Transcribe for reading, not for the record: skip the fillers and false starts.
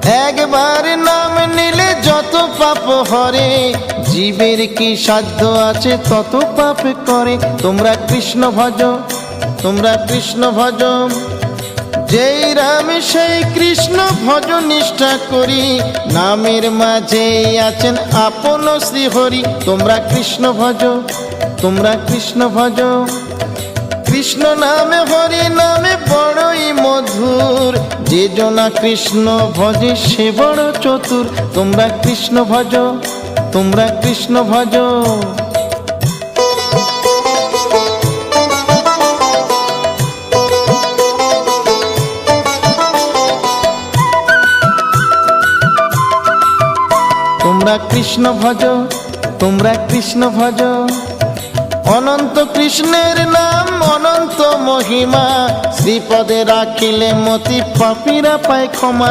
একবার নাম নিলে যত পাপ হরে, জীবের কি সাধ্য আছে তত পাপ করে। তোমরা কৃষ্ণ ভজ, তোমরা কৃষ্ণ ভজ, যেই রাম সেই কৃষ্ণ ভজ নিষ্ঠা করি, নামের মাঝে আছেন আপন শ্রীহরি। তোমরা কৃষ্ণ ভজ, তোমরা কৃষ্ণ ভজ, কৃষ্ণ নামে হরি নামে বড়ই মধুর, যে জনা কৃষ্ণ ভজে সে বড় চতুর। তোমরা কৃষ্ণ ভজ, তোমরা কৃষ্ণ ভজ। তোমরা কৃষ্ণ ভজ, তোমরা কৃষ্ণ ভজ, অনন্ত কৃষ্ণের নাম অনন্ত মহিমা, শ্রীপদে রাখিলে মতি পাপীরা পায় ক্ষমা।